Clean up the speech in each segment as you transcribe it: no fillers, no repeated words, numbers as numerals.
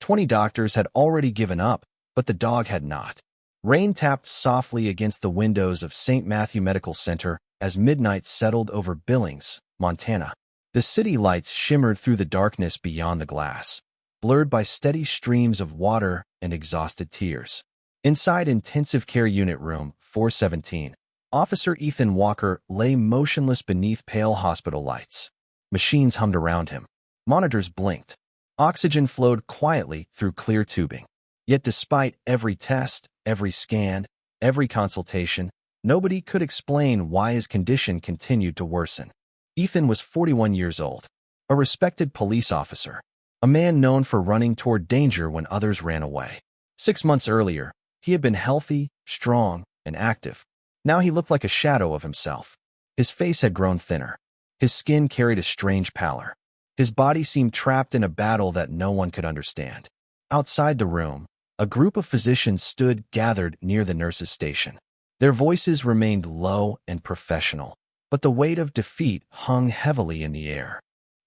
20 doctors had already given up, but the dog had not. Rain tapped softly against the windows of St. Matthew Medical Center as midnight settled over Billings, Montana. The city lights shimmered through the darkness beyond the glass, blurred by steady streams of water and exhausted tears. Inside Intensive Care Unit Room 417, Officer Ethan Walker lay motionless beneath pale hospital lights. Machines hummed around him. Monitors blinked. Oxygen flowed quietly through clear tubing. Yet despite every test, every scan, every consultation, nobody could explain why his condition continued to worsen. Ethan was 41 years old, a respected police officer, a man known for running toward danger when others ran away. 6 months earlier, he had been healthy, strong, and active. Now he looked like a shadow of himself. His face had grown thinner. His skin carried a strange pallor. His body seemed trapped in a battle that no one could understand. Outside the room, a group of physicians stood gathered near the nurse's station. Their voices remained low and professional, but the weight of defeat hung heavily in the air.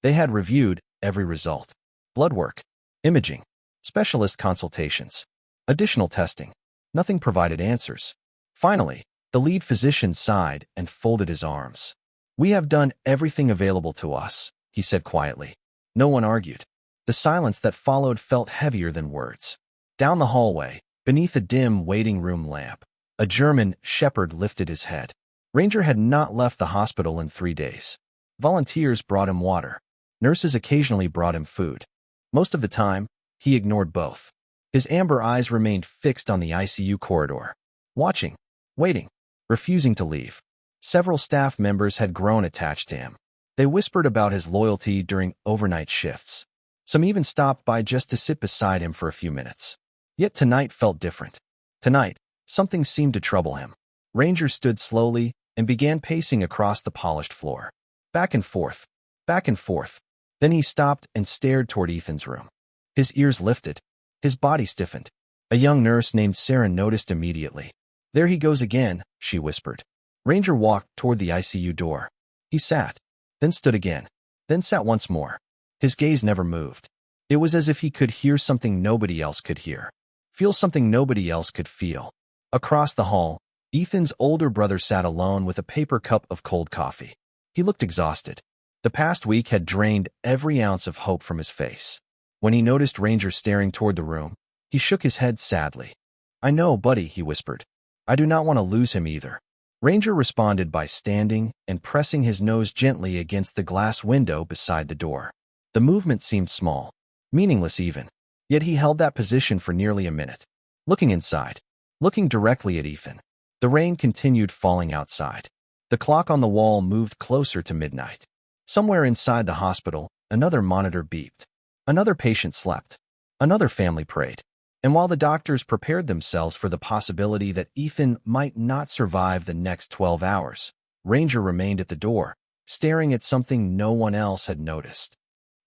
They had reviewed every result: blood work, imaging, specialist consultations, additional testing. Nothing provided answers. Finally, the lead physician sighed and folded his arms. "We have done everything available to us," he said quietly. No one argued. The silence that followed felt heavier than words. Down the hallway, beneath a dim waiting room lamp, a German shepherd lifted his head. Ranger had not left the hospital in 3 days. Volunteers brought him water. Nurses occasionally brought him food. Most of the time, he ignored both. His amber eyes remained fixed on the ICU corridor, watching, waiting, refusing to leave. Several staff members had grown attached to him. They whispered about his loyalty during overnight shifts. Some even stopped by just to sit beside him for a few minutes. Yet tonight felt different. Tonight, something seemed to trouble him. Ranger stood slowly and began pacing across the polished floor. Back and forth, back and forth. Then he stopped and stared toward Ethan's room. His ears lifted. His body stiffened. A young nurse named Sarah noticed immediately. "There he goes again," she whispered. Ranger walked toward the ICU door. He sat, then stood again, then sat once more. His gaze never moved. It was as if he could hear something nobody else could hear, feel something nobody else could feel. Across the hall, Ethan's older brother sat alone with a paper cup of cold coffee. He looked exhausted. The past week had drained every ounce of hope from his face. When he noticed Ranger staring toward the room, he shook his head sadly. "I know, buddy," he whispered. "I do not want to lose him either." Ranger responded by standing and pressing his nose gently against the glass window beside the door. The movement seemed small, meaningless even, yet he held that position for nearly a minute, looking inside, looking directly at Ethan. The rain continued falling outside. The clock on the wall moved closer to midnight. Somewhere inside the hospital, another monitor beeped. Another patient slept. Another family prayed. And while the doctors prepared themselves for the possibility that Ethan might not survive the next 12 hours, Ranger remained at the door, staring at something no one else had noticed.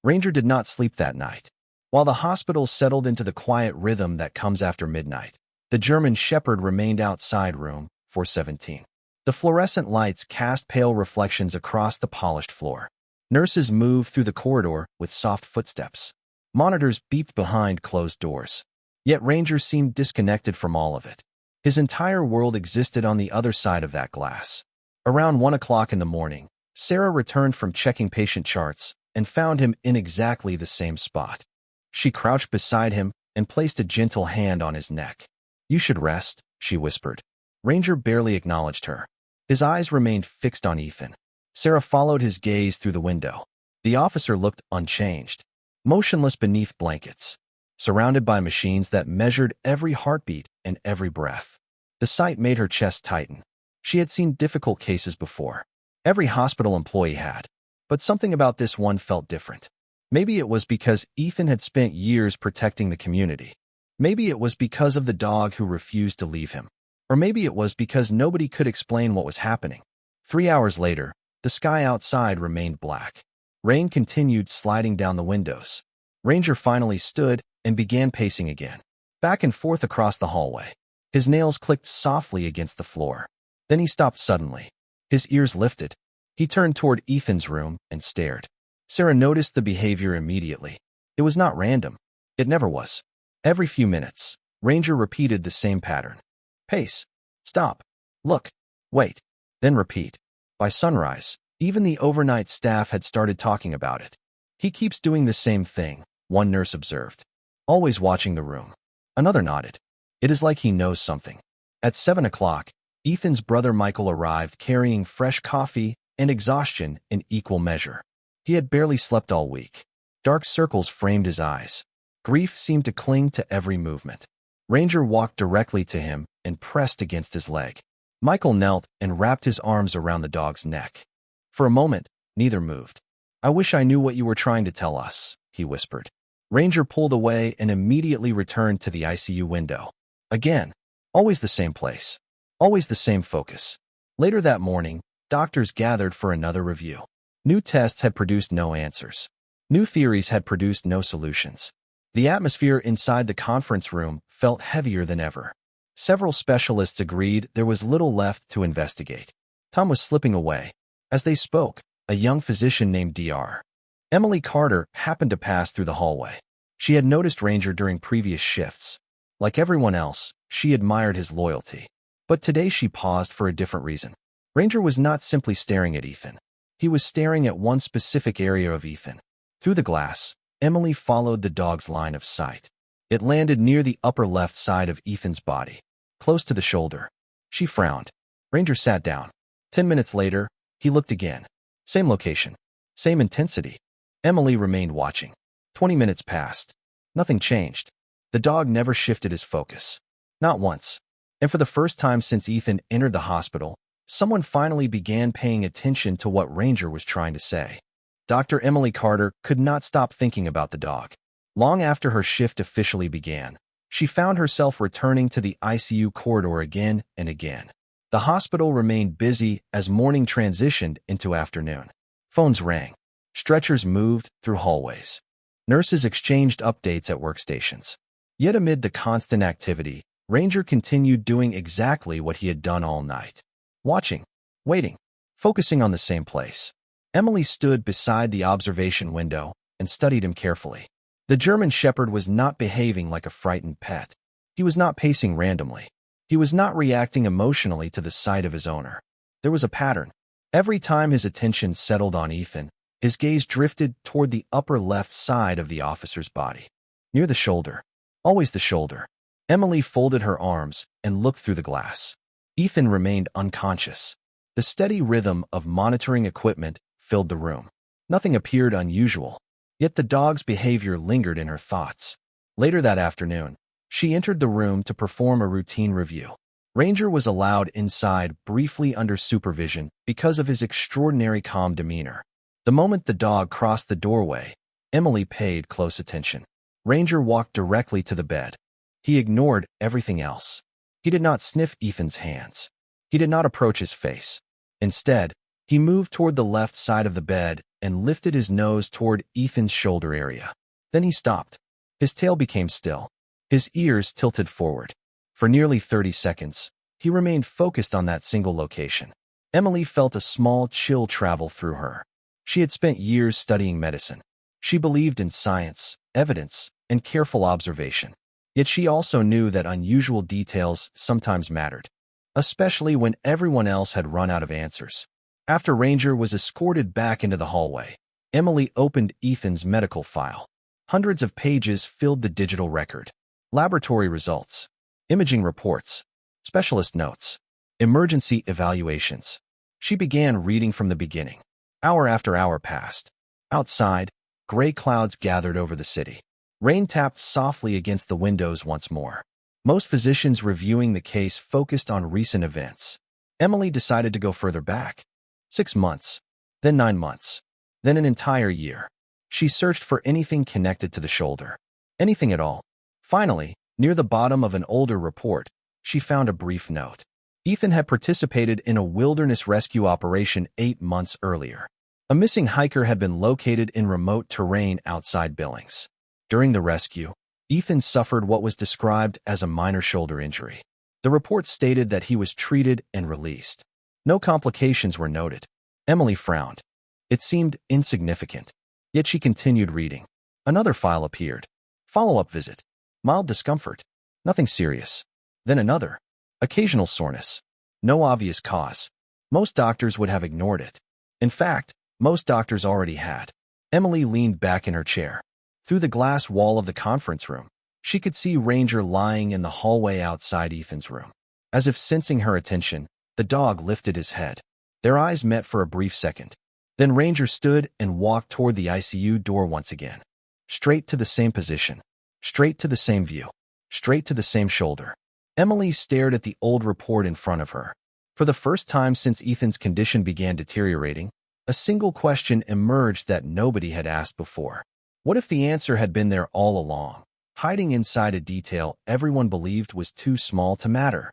Ranger did not sleep that night. While the hospital settled into the quiet rhythm that comes after midnight, the German shepherd remained outside room 417. The fluorescent lights cast pale reflections across the polished floor. Nurses moved through the corridor with soft footsteps. Monitors beeped behind closed doors. Yet Ranger seemed disconnected from all of it. His entire world existed on the other side of that glass. Around 1 o'clock in the morning, Sarah returned from checking patient charts and found him in exactly the same spot. She crouched beside him and placed a gentle hand on his neck. "You should rest," she whispered. Ranger barely acknowledged her. His eyes remained fixed on Ethan. Sarah followed his gaze through the window. The officer looked unchanged, motionless beneath blankets, surrounded by machines that measured every heartbeat and every breath. The sight made her chest tighten. She had seen difficult cases before. Every hospital employee had. But something about this one felt different. Maybe it was because Ethan had spent years protecting the community. Maybe it was because of the dog who refused to leave him. Or maybe it was because nobody could explain what was happening. 3 hours later, the sky outside remained black. Rain continued sliding down the windows. Ranger finally stood and began pacing again, back and forth across the hallway. His nails clicked softly against the floor. Then he stopped suddenly. His ears lifted. He turned toward Ethan's room and stared. Sarah noticed the behavior immediately. It was not random. It never was. Every few minutes, Ranger repeated the same pattern. Pace. Stop. Look. Wait. Then repeat. By sunrise, even the overnight staff had started talking about it. He keeps doing the same thing, one nurse observed. Always watching the room. Another nodded. It is like he knows something. At 7 o'clock, Ethan's brother Michael arrived carrying fresh coffee and exhaustion in equal measure. He had barely slept all week. Dark circles framed his eyes. Grief seemed to cling to every movement. Ranger walked directly to him and pressed against his leg. Michael knelt and wrapped his arms around the dog's neck. For a moment, neither moved. I wish I knew what you were trying to tell us, he whispered. Ranger pulled away and immediately returned to the ICU window. Again, always the same place. Always the same focus. Later that morning, doctors gathered for another review. New tests had produced no answers. New theories had produced no solutions. The atmosphere inside the conference room felt heavier than ever. Several specialists agreed there was little left to investigate. Tom was slipping away. As they spoke, a young physician named Dr. Emily Carter happened to pass through the hallway. She had noticed Ranger during previous shifts. Like everyone else, she admired his loyalty. But today she paused for a different reason. Ranger was not simply staring at Ethan. He was staring at one specific area of Ethan. Through the glass, Emily followed the dog's line of sight. It landed near the upper left side of Ethan's body, close to the shoulder. She frowned. Ranger sat down. 10 minutes later, he looked again. Same location. Same intensity. Emily remained watching. 20 minutes passed. Nothing changed. The dog never shifted his focus. Not once. And for the first time since Ethan entered the hospital, someone finally began paying attention to what Ranger was trying to say. Dr. Emily Carter could not stop thinking about the dog. Long after her shift officially began, she found herself returning to the ICU corridor again and again. The hospital remained busy as morning transitioned into afternoon. Phones rang. Stretchers moved through hallways. Nurses exchanged updates at workstations. Yet amid the constant activity, Ranger continued doing exactly what he had done all night. Watching, waiting, focusing on the same place. Emily stood beside the observation window and studied him carefully. The German Shepherd was not behaving like a frightened pet. He was not pacing randomly. He was not reacting emotionally to the sight of his owner. There was a pattern. Every time his attention settled on Ethan, his gaze drifted toward the upper left side of the officer's body. Near the shoulder. Always the shoulder. Emily folded her arms and looked through the glass. Ethan remained unconscious. The steady rhythm of monitoring equipment filled the room. Nothing appeared unusual, yet the dog's behavior lingered in her thoughts. Later that afternoon, she entered the room to perform a routine review. Ranger was allowed inside briefly under supervision because of his extraordinary calm demeanor. The moment the dog crossed the doorway, Emily paid close attention. Ranger walked directly to the bed. He ignored everything else. He did not sniff Ethan's hands. He did not approach his face. Instead, he moved toward the left side of the bed and lifted his nose toward Ethan's shoulder area. Then he stopped. His tail became still. His ears tilted forward. For nearly 30 seconds, he remained focused on that single location. Emily felt a small chill travel through her. She had spent years studying medicine. She believed in science, evidence, and careful observation. Yet she also knew that unusual details sometimes mattered, especially when everyone else had run out of answers. After Ranger was escorted back into the hallway, Emily opened Ethan's medical file. Hundreds of pages filled the digital record. Laboratory results, imaging reports, specialist notes, emergency evaluations. She began reading from the beginning. Hour after hour passed. Outside, gray clouds gathered over the city. Rain tapped softly against the windows once more. Most physicians reviewing the case focused on recent events. Emily decided to go further back. 6 months, then 9 months, then an entire year. She searched for anything connected to the shoulder. Anything at all. Finally, near the bottom of an older report, she found a brief note. Ethan had participated in a wilderness rescue operation 8 months earlier. A missing hiker had been located in remote terrain outside Billings. During the rescue, Ethan suffered what was described as a minor shoulder injury. The report stated that he was treated and released. No complications were noted. Emily frowned. It seemed insignificant. Yet she continued reading. Another file appeared. Follow-up visit. Mild discomfort. Nothing serious. Then another. Occasional soreness. No obvious cause. Most doctors would have ignored it. In fact, most doctors already had. Emily leaned back in her chair. Through the glass wall of the conference room, she could see Ranger lying in the hallway outside Ethan's room. As if sensing her attention, the dog lifted his head. Their eyes met for a brief second. Then Ranger stood and walked toward the ICU door once again. Straight to the same position. Straight to the same view. Straight to the same shoulder. Emily stared at the old report in front of her. For the first time since Ethan's condition began deteriorating, a single question emerged that nobody had asked before. What if the answer had been there all along, hiding inside a detail everyone believed was too small to matter?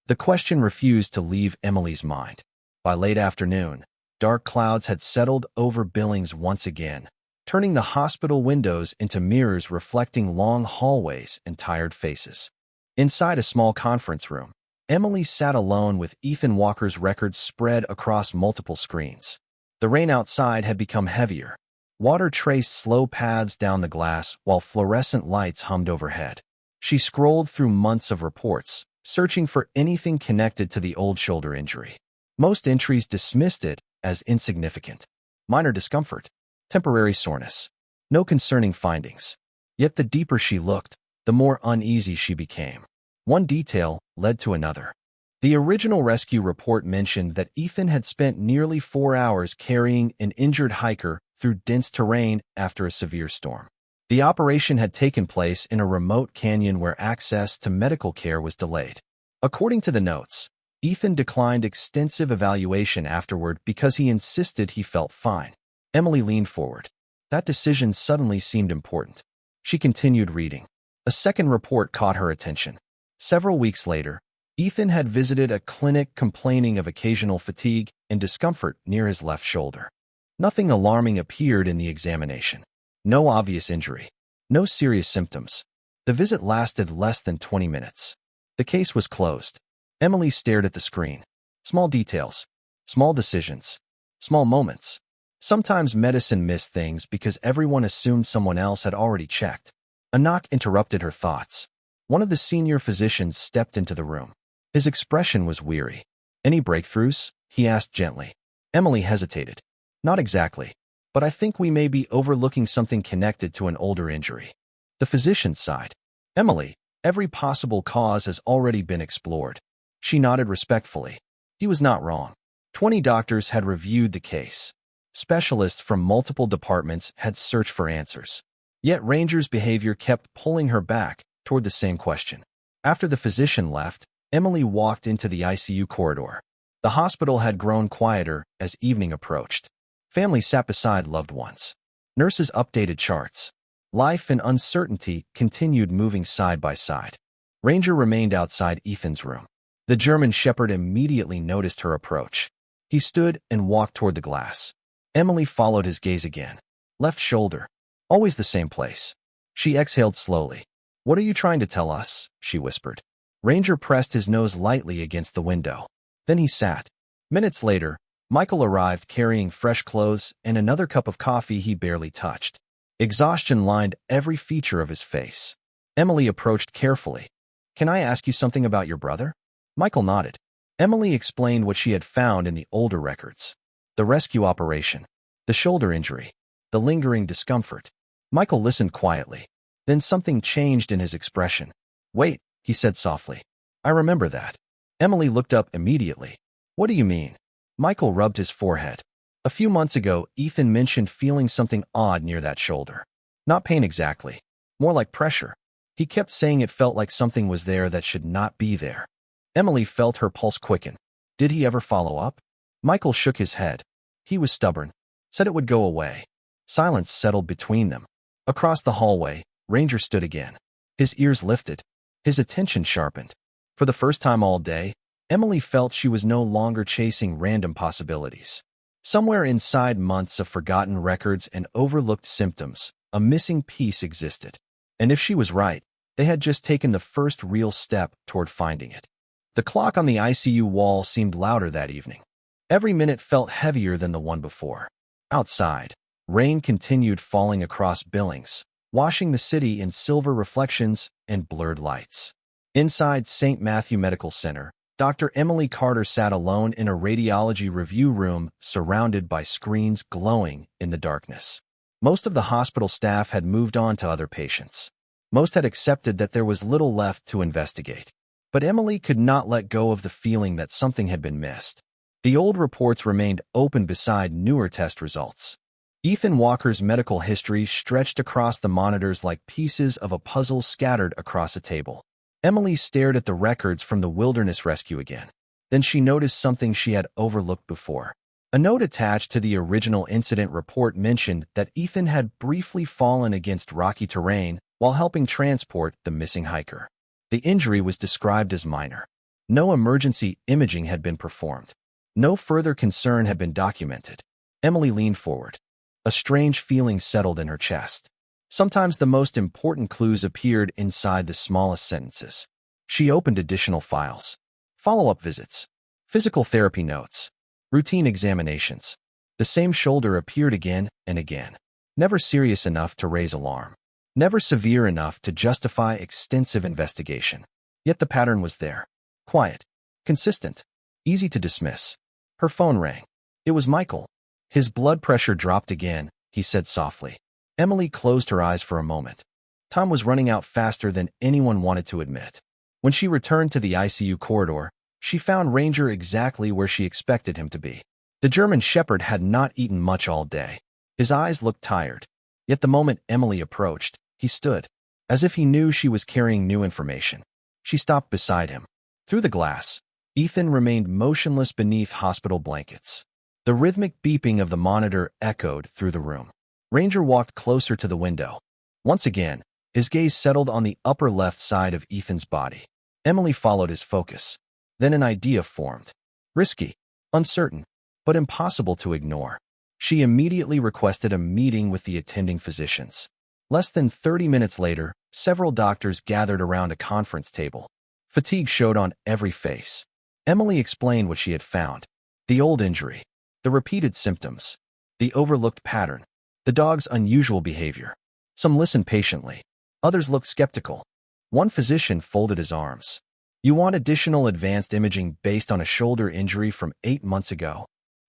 The question refused to leave Emily's mind. By late afternoon, dark clouds had settled over Billings once again, turning the hospital windows into mirrors reflecting long hallways and tired faces. Inside a small conference room, Emily sat alone with Ethan Walker's records spread across multiple screens. The rain outside had become heavier. Water traced slow paths down the glass while fluorescent lights hummed overhead. She scrolled through months of reports, searching for anything connected to the old shoulder injury. Most entries dismissed it as insignificant. Minor discomfort. Temporary soreness. No concerning findings. Yet the deeper she looked, the more uneasy she became. One detail led to another. The original rescue report mentioned that Ethan had spent nearly 4 hours carrying an injured hiker through dense terrain after a severe storm. The operation had taken place in a remote canyon where access to medical care was delayed. According to the notes, Ethan declined extensive evaluation afterward because he insisted he felt fine. Emily leaned forward. That decision suddenly seemed important. She continued reading. A second report caught her attention. Several weeks later, Ethan had visited a clinic complaining of occasional fatigue and discomfort near his left shoulder. Nothing alarming appeared in the examination. No obvious injury. No serious symptoms. The visit lasted less than 20 minutes. The case was closed. Emily stared at the screen. Small details. Small decisions. Small moments. Sometimes medicine missed things because everyone assumed someone else had already checked. A knock interrupted her thoughts. One of the senior physicians stepped into the room. His expression was weary. "Any breakthroughs?" he asked gently. Emily hesitated. "Not exactly, but I think we may be overlooking something connected to an older injury." The physician sighed. "Emily, every possible cause has already been explored." She nodded respectfully. He was not wrong. 20 doctors had reviewed the case. Specialists from multiple departments had searched for answers. Yet Ranger's behavior kept pulling her back toward the same question. After the physician left, Emily walked into the ICU corridor. The hospital had grown quieter as evening approached. Families sat beside loved ones. Nurses updated charts. Life and uncertainty continued moving side by side. Ranger remained outside Ethan's room. The German shepherd immediately noticed her approach. He stood and walked toward the glass. Emily followed his gaze again. Left shoulder. Always the same place. She exhaled slowly. "What are you trying to tell us?" she whispered. Ranger pressed his nose lightly against the window. Then he sat. Minutes later, Michael arrived carrying fresh clothes and another cup of coffee he barely touched. Exhaustion lined every feature of his face. Emily approached carefully. "Can I ask you something about your brother?" Michael nodded. Emily explained what she had found in the older records. The rescue operation. The shoulder injury. The lingering discomfort. Michael listened quietly. Then something changed in his expression. "Wait," he said softly. "I remember that." Emily looked up immediately. "What do you mean?" Michael rubbed his forehead. "A few months ago, Ethan mentioned feeling something odd near that shoulder. Not pain exactly. More like pressure. He kept saying it felt like something was there that should not be there." Emily felt her pulse quicken. "Did he ever follow up?" Michael shook his head. He was stubborn. Said it would go away. Silence settled between them. Across the hallway, Ranger stood again. His ears lifted. His attention sharpened. For the first time all day, Emily felt she was no longer chasing random possibilities. Somewhere inside months of forgotten records and overlooked symptoms, a missing piece existed. And if she was right, they had just taken the first real step toward finding it. The clock on the ICU wall seemed louder that evening. Every minute felt heavier than the one before. Outside, rain continued falling across Billings, washing the city in silver reflections and blurred lights. Inside St. Matthew Medical Center, Dr. Emily Carter sat alone in a radiology review room surrounded by screens glowing in the darkness. Most of the hospital staff had moved on to other patients. Most had accepted that there was little left to investigate. But Emily could not let go of the feeling that something had been missed. The old reports remained open beside newer test results. Ethan Walker's medical history stretched across the monitors like pieces of a puzzle scattered across a table. Emily stared at the records from the wilderness rescue again. Then she noticed something she had overlooked before. A note attached to the original incident report mentioned that Ethan had briefly fallen against rocky terrain while helping transport the missing hiker. The injury was described as minor. No emergency imaging had been performed. No further concern had been documented. Emily leaned forward. A strange feeling settled in her chest. Sometimes the most important clues appeared inside the smallest sentences. She opened additional files. Follow-up visits. Physical therapy notes. Routine examinations. The same shoulder appeared again and again. Never serious enough to raise alarm. Never severe enough to justify extensive investigation. Yet the pattern was there. Quiet. Consistent. Easy to dismiss. Her phone rang. It was Michael. His blood pressure dropped again, he said softly. Emily closed her eyes for a moment. Time was running out faster than anyone wanted to admit. When she returned to the ICU corridor, she found Ranger exactly where she expected him to be. The German Shepherd had not eaten much all day. His eyes looked tired. Yet the moment Emily approached, he stood, as if he knew she was carrying new information. She stopped beside him. Through the glass, Ethan remained motionless beneath hospital blankets. The rhythmic beeping of the monitor echoed through the room. Ranger walked closer to the window. Once again, his gaze settled on the upper left side of Ethan's body. Emily followed his focus. Then an idea formed. Risky, uncertain, but impossible to ignore. She immediately requested a meeting with the attending physicians. Less than 30 minutes later, several doctors gathered around a conference table. Fatigue showed on every face. Emily explained what she had found. The old injury. The repeated symptoms. The overlooked pattern. The dog's unusual behavior. Some listened patiently. Others looked skeptical. One physician folded his arms. You want additional advanced imaging based on a shoulder injury from 8 months ago?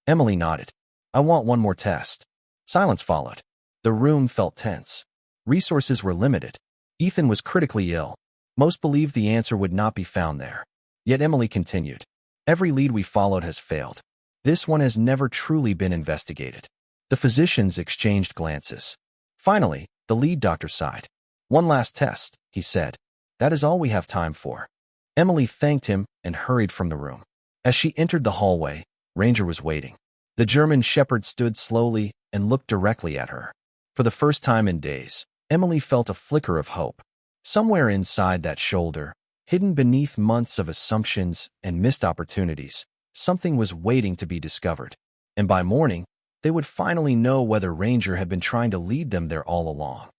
Emily nodded. I want one more test. Silence followed. The room felt tense. Resources were limited. Ethan was critically ill. Most believed the answer would not be found there. Yet Emily continued. Every lead we followed has failed. This one has never truly been investigated. The physicians exchanged glances. Finally, the lead doctor sighed. One last test, he said. That is all we have time for. Emily thanked him and hurried from the room. As she entered the hallway, Ranger was waiting. The German Shepherd stood slowly and looked directly at her. For the first time in days, Emily felt a flicker of hope. Somewhere inside that shoulder, hidden beneath months of assumptions and missed opportunities, something was waiting to be discovered. And by morning, they would finally know whether Ranger had been trying to lead them there all along.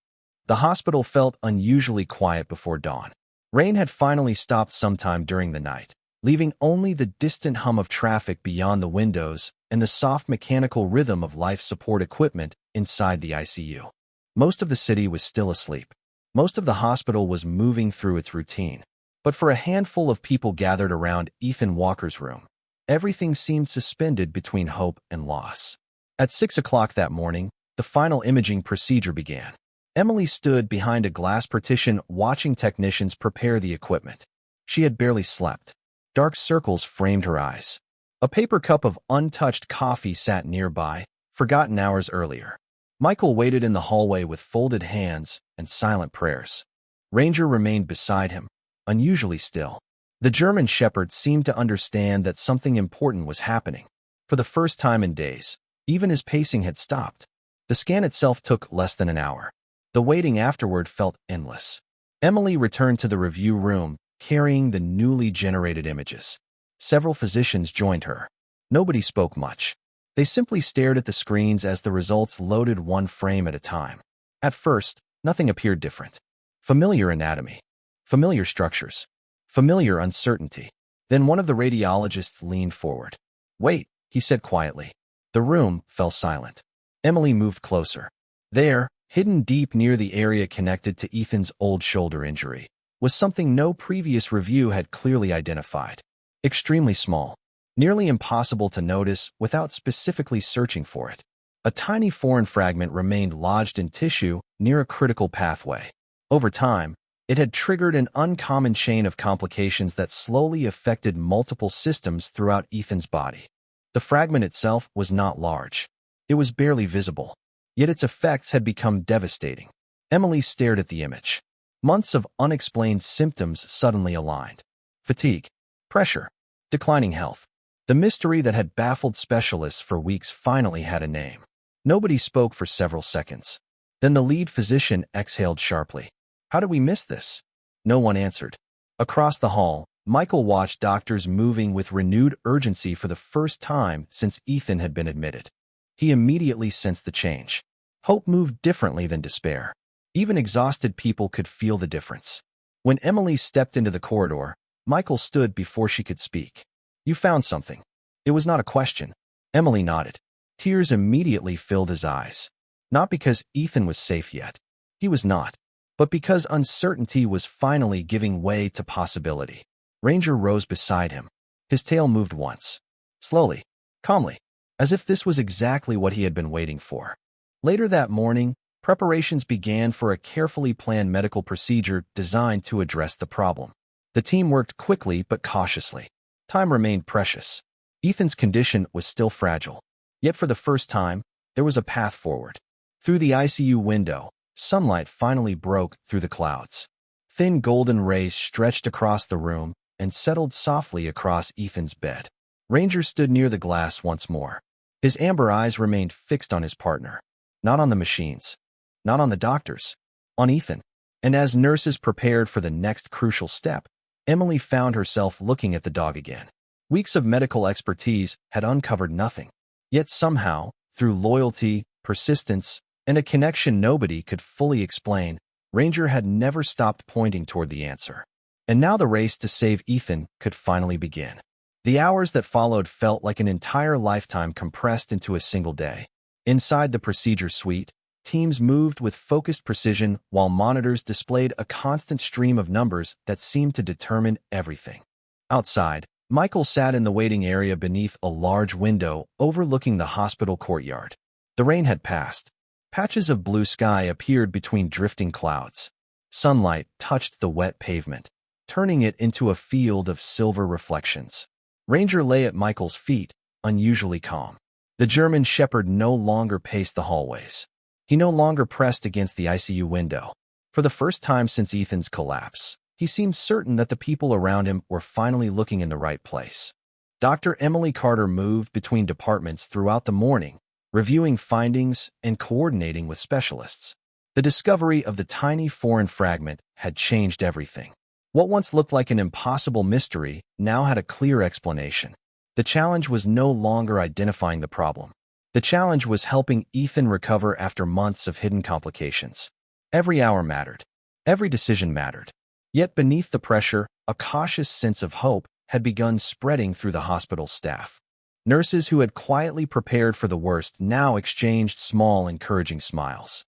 The hospital felt unusually quiet before dawn. Rain had finally stopped sometime during the night, leaving only the distant hum of traffic beyond the windows and the soft mechanical rhythm of life support equipment inside the ICU. Most of the city was still asleep. Most of the hospital was moving through its routine. But for a handful of people gathered around Ethan Walker's room, everything seemed suspended between hope and loss. At 6 o'clock that morning, the final imaging procedure began. Emily stood behind a glass partition watching technicians prepare the equipment. She had barely slept. Dark circles framed her eyes. A paper cup of untouched coffee sat nearby, forgotten hours earlier. Michael waited in the hallway with folded hands and silent prayers. Ranger remained beside him, unusually still. The German Shepherd seemed to understand that something important was happening. For the first time in days, even his pacing had stopped. The scan itself took less than an hour. The waiting afterward felt endless. Emily returned to the review room, carrying the newly generated images. Several physicians joined her. Nobody spoke much. They simply stared at the screens as the results loaded one frame at a time. At first, nothing appeared different. Familiar anatomy. Familiar structures. Familiar uncertainty. Then one of the radiologists leaned forward. Wait, he said quietly. The room fell silent. Emily moved closer. There, Hidden deep near the area connected to Ethan's old shoulder injury was something no previous review had clearly identified. Extremely small, nearly impossible to notice without specifically searching for it. A tiny foreign fragment remained lodged in tissue near a critical pathway. Over time, it had triggered an uncommon chain of complications that slowly affected multiple systems throughout Ethan's body. The fragment itself was not large. It was barely visible, yet its effects had become devastating. Emily stared at the image. Months of unexplained symptoms suddenly aligned. Fatigue, pressure, declining health. The mystery that had baffled specialists for weeks finally had a name. Nobody spoke for several seconds. Then the lead physician exhaled sharply. How did we miss this? No one answered. Across the hall, Michael watched doctors moving with renewed urgency for the first time since Ethan had been admitted. He immediately sensed the change. Hope moved differently than despair. Even exhausted people could feel the difference. When Emily stepped into the corridor, Michael stood before she could speak. You found something. It was not a question. Emily nodded. Tears immediately filled his eyes. Not because Ethan was safe yet. He was not. But because uncertainty was finally giving way to possibility. Ranger rose beside him. His tail moved once. Slowly, calmly, as if this was exactly what he had been waiting for. Later that morning, preparations began for a carefully planned medical procedure designed to address the problem. The team worked quickly but cautiously. Time remained precious. Ethan's condition was still fragile. Yet for the first time, there was a path forward. Through the ICU window, sunlight finally broke through the clouds. Thin golden rays stretched across the room and settled softly across Ethan's bed. Ranger stood near the glass once more. His amber eyes remained fixed on his partner. Not on the machines. Not on the doctors. On Ethan. And as nurses prepared for the next crucial step, Emily found herself looking at the dog again. Weeks of medical expertise had uncovered nothing. Yet somehow, through loyalty, persistence, and a connection nobody could fully explain, Ranger had never stopped pointing toward the answer. And now the race to save Ethan could finally begin. The hours that followed felt like an entire lifetime compressed into a single day. Inside the procedure suite, teams moved with focused precision while monitors displayed a constant stream of numbers that seemed to determine everything. Outside, Michael sat in the waiting area beneath a large window overlooking the hospital courtyard. The rain had passed. Patches of blue sky appeared between drifting clouds. Sunlight touched the wet pavement, turning it into a field of silver reflections. Ranger lay at Michael's feet, unusually calm. The German shepherd no longer paced the hallways. He no longer pressed against the ICU window. For the first time since Ethan's collapse, he seemed certain that the people around him were finally looking in the right place. Dr. Emily Carter moved between departments throughout the morning, reviewing findings and coordinating with specialists. The discovery of the tiny foreign fragment had changed everything. What once looked like an impossible mystery now had a clear explanation. The challenge was no longer identifying the problem. The challenge was helping Ethan recover after months of hidden complications. Every hour mattered. Every decision mattered. Yet beneath the pressure, a cautious sense of hope had begun spreading through the hospital staff. Nurses who had quietly prepared for the worst now exchanged small, encouraging smiles.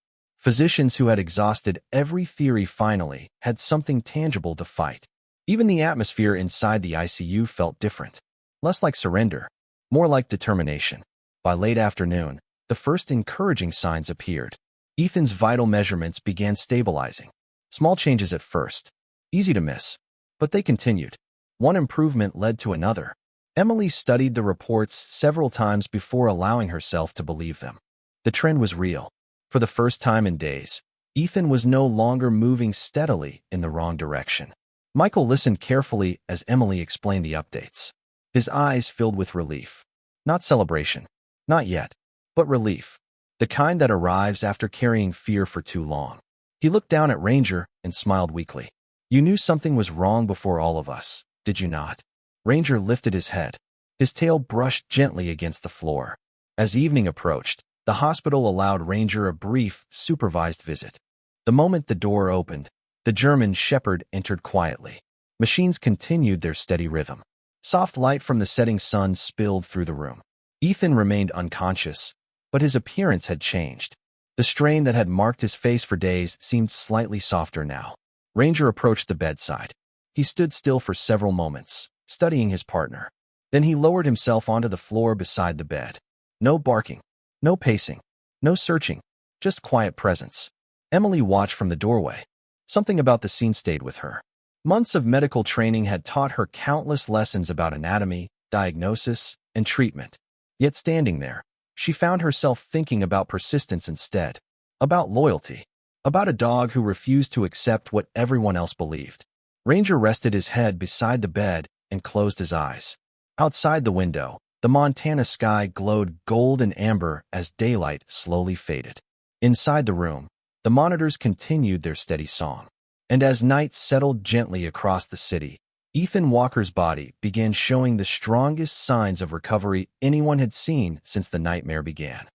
Physicians who had exhausted every theory finally had something tangible to fight. Even the atmosphere inside the ICU felt different. Less like surrender, more like determination. By late afternoon, the first encouraging signs appeared. Ethan's vital measurements began stabilizing. Small changes at first, easy to miss, but they continued. One improvement led to another. Emily studied the reports several times before allowing herself to believe them. The trend was real. For the first time in days, Ethan was no longer moving steadily in the wrong direction. Michael listened carefully as Emily explained the updates. His eyes filled with relief. Not celebration. Not yet. But relief. The kind that arrives after carrying fear for too long. He looked down at Ranger and smiled weakly. You knew something was wrong before all of us, did you not? Ranger lifted his head. His tail brushed gently against the floor. As evening approached, the hospital allowed Ranger a brief, supervised visit. The moment the door opened, the German shepherd entered quietly. Machines continued their steady rhythm. Soft light from the setting sun spilled through the room. Ethan remained unconscious, but his appearance had changed. The strain that had marked his face for days seemed slightly softer now. Ranger approached the bedside. He stood still for several moments, studying his partner. Then he lowered himself onto the floor beside the bed. No barking, no pacing, no searching, just quiet presence. Emily watched from the doorway. Something about the scene stayed with her. Months of medical training had taught her countless lessons about anatomy, diagnosis, and treatment. Yet standing there, she found herself thinking about persistence instead, about loyalty, about a dog who refused to accept what everyone else believed. Ranger rested his head beside the bed and closed his eyes. Outside the window, the Montana sky glowed gold and amber as daylight slowly faded. Inside the room, the monitors continued their steady song. And as night settled gently across the city, Ethan Walker's body began showing the strongest signs of recovery anyone had seen since the nightmare began.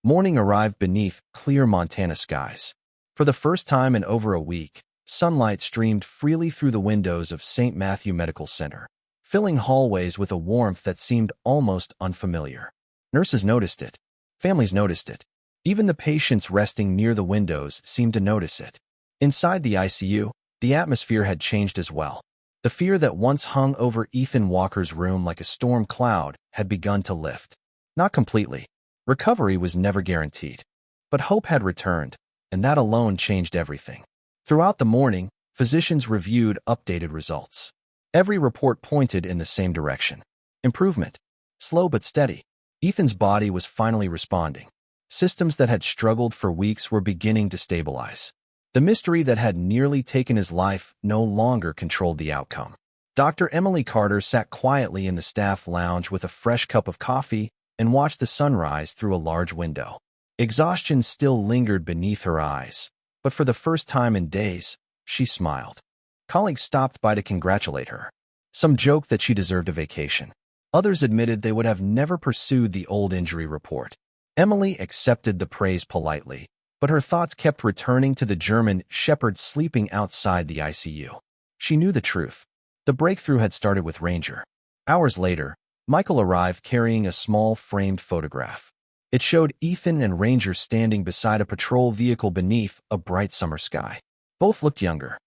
Morning arrived beneath clear Montana skies. For the first time in over a week, sunlight streamed freely through the windows of St. Matthew Medical Center, filling hallways with a warmth that seemed almost unfamiliar. Nurses noticed it. Families noticed it. Even the patients resting near the windows seemed to notice it. Inside the ICU, the atmosphere had changed as well. The fear that once hung over Ethan Walker's room like a storm cloud had begun to lift. Not completely. Recovery was never guaranteed. But hope had returned, and that alone changed everything. Throughout the morning, physicians reviewed updated results. Every report pointed in the same direction. Improvement. Slow but steady. Ethan's body was finally responding. Systems that had struggled for weeks were beginning to stabilize. The mystery that had nearly taken his life no longer controlled the outcome. Dr. Emily Carter sat quietly in the staff lounge with a fresh cup of coffee and watched the sunrise through a large window. Exhaustion still lingered beneath her eyes, but for the first time in days, she smiled. Colleagues stopped by to congratulate her. Some joked that she deserved a vacation. Others admitted they would have never pursued the old injury report. Emily accepted the praise politely, but her thoughts kept returning to the German shepherd sleeping outside the ICU. She knew the truth. The breakthrough had started with Ranger. Hours later, Michael arrived carrying a small framed photograph. It showed Ethan and Ranger standing beside a patrol vehicle beneath a bright summer sky. Both looked younger,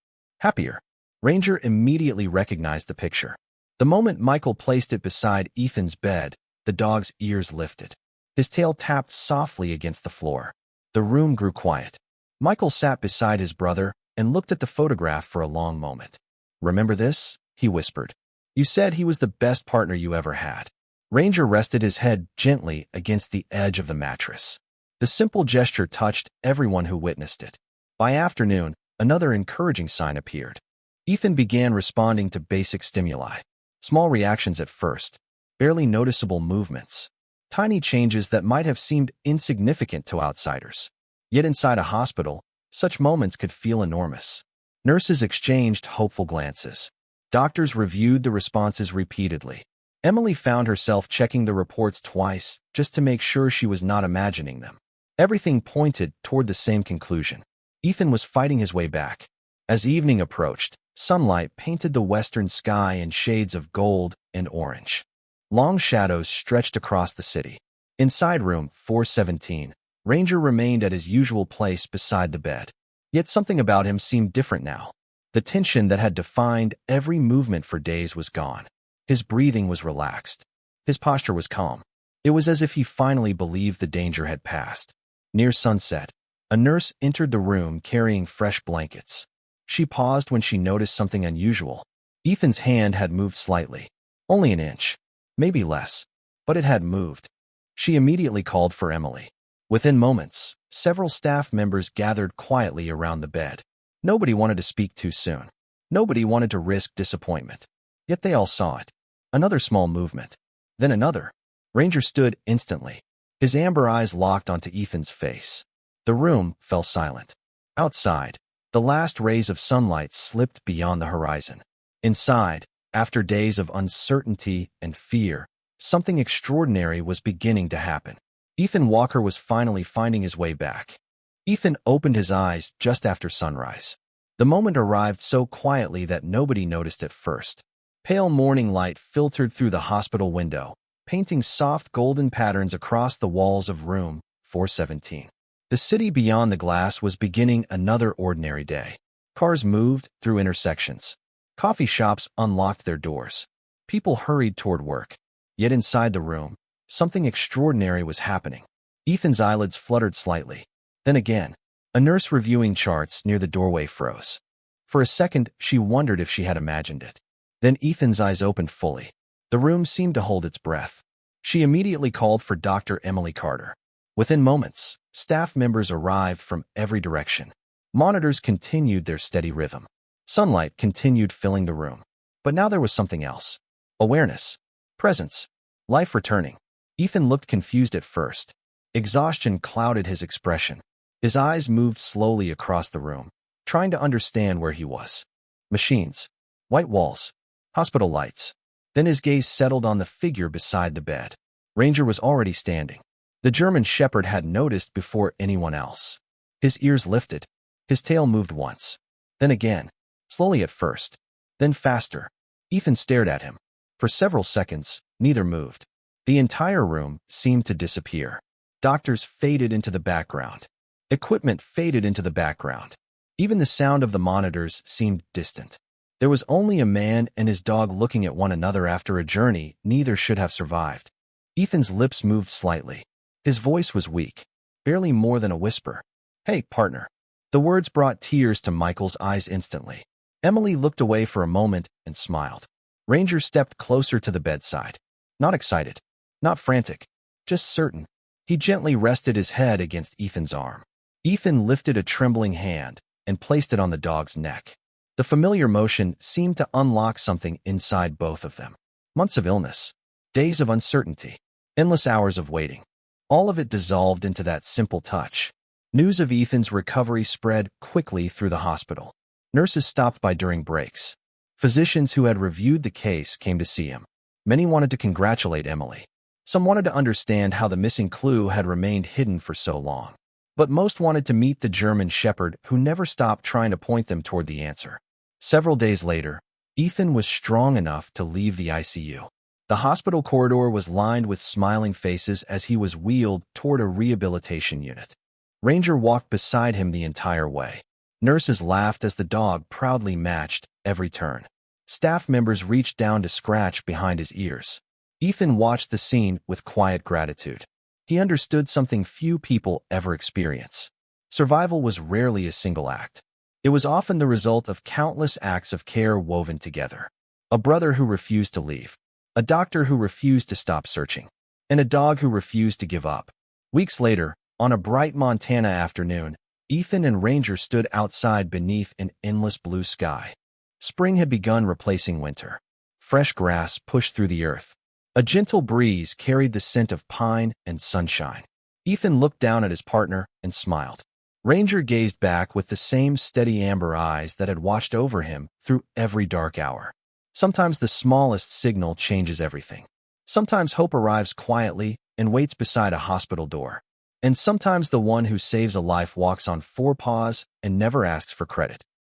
happier. Ranger immediately recognized the picture. The moment Michael placed it beside Ethan's bed, the dog's ears lifted. His tail tapped softly against the floor. The room grew quiet. Michael sat beside his brother and looked at the photograph for a long moment. "Remember this?" he whispered. "You said he was the best partner you ever had." Ranger rested his head gently against the edge of the mattress. The simple gesture touched everyone who witnessed it. By afternoon, another encouraging sign appeared. Ethan began responding to basic stimuli. Small reactions at first, barely noticeable movements. Tiny changes that might have seemed insignificant to outsiders. Yet inside a hospital, such moments could feel enormous. Nurses exchanged hopeful glances. Doctors reviewed the responses repeatedly. Emily found herself checking the reports twice just to make sure she was not imagining them. Everything pointed toward the same conclusion. Ethan was fighting his way back. As evening approached, sunlight painted the western sky in shades of gold and orange. Long shadows stretched across the city. Inside room 417, Ranger remained at his usual place beside the bed. Yet something about him seemed different now. The tension that had defined every movement for days was gone. His breathing was relaxed. His posture was calm. It was as if he finally believed the danger had passed. Near sunset, a nurse entered the room carrying fresh blankets. She paused when she noticed something unusual. Ethan's hand had moved slightly. Only an inch. Maybe less. But it had moved. She immediately called for Emily. Within moments, several staff members gathered quietly around the bed. Nobody wanted to speak too soon. Nobody wanted to risk disappointment. Yet they all saw it. Another small movement. Then another. Ranger stood instantly. His amber eyes locked onto Ethan's face. The room fell silent. Outside, the last rays of sunlight slipped beyond the horizon. Inside, after days of uncertainty and fear, something extraordinary was beginning to happen. Ethan Walker was finally finding his way back. Ethan opened his eyes just after sunrise. The moment arrived so quietly that nobody noticed at first. Pale morning light filtered through the hospital window, painting soft golden patterns across the walls of room 417. The city beyond the glass was beginning another ordinary day. Cars moved through intersections. Coffee shops unlocked their doors. People hurried toward work. Yet inside the room, something extraordinary was happening. Ethan's eyelids fluttered slightly. Then again, a nurse reviewing charts near the doorway froze. For a second, she wondered if she had imagined it. Then Ethan's eyes opened fully. The room seemed to hold its breath. She immediately called for Dr. Emily Carter. Within moments, staff members arrived from every direction. Monitors continued their steady rhythm. Sunlight continued filling the room. But now there was something else. Awareness. Presence. Life returning. Ethan looked confused at first. Exhaustion clouded his expression. His eyes moved slowly across the room, trying to understand where he was. Machines. White walls. Hospital lights. Then his gaze settled on the figure beside the bed. Ranger was already standing. The German shepherd had noticed before anyone else. His ears lifted. His tail moved once. Then again. Slowly at first. Then faster. Ethan stared at him. For several seconds, neither moved. The entire room seemed to disappear. Doctors faded into the background. Equipment faded into the background. Even the sound of the monitors seemed distant. There was only a man and his dog looking at one another after a journey neither should have survived. Ethan's lips moved slightly. His voice was weak, barely more than a whisper. "Hey, partner." The words brought tears to Michael's eyes instantly. Emily looked away for a moment and smiled. Ranger stepped closer to the bedside. Not excited, not frantic, just certain. He gently rested his head against Ethan's arm. Ethan lifted a trembling hand and placed it on the dog's neck. The familiar motion seemed to unlock something inside both of them. Months of illness, days of uncertainty, endless hours of waiting. All of it dissolved into that simple touch. News of Ethan's recovery spread quickly through the hospital. Nurses stopped by during breaks. Physicians who had reviewed the case came to see him. Many wanted to congratulate Emily. Some wanted to understand how the missing clue had remained hidden for so long. But most wanted to meet the German shepherd who never stopped trying to point them toward the answer. Several days later, Ethan was strong enough to leave the ICU. The hospital corridor was lined with smiling faces as he was wheeled toward a rehabilitation unit. Ranger walked beside him the entire way. Nurses laughed as the dog proudly matched every turn. Staff members reached down to scratch behind his ears. Ethan watched the scene with quiet gratitude. He understood something few people ever experience. Survival was rarely a single act. It was often the result of countless acts of care woven together. A brother who refused to leave, a doctor who refused to stop searching, and a dog who refused to give up. Weeks later, on a bright Montana afternoon, Ethan and Ranger stood outside beneath an endless blue sky. Spring had begun replacing winter. Fresh grass pushed through the earth. A gentle breeze carried the scent of pine and sunshine. Ethan looked down at his partner and smiled. Ranger gazed back with the same steady amber eyes that had watched over him through every dark hour. Sometimes the smallest signal changes everything. Sometimes hope arrives quietly and waits beside a hospital door. And sometimes the one who saves a life walks on four paws and never asks for credit.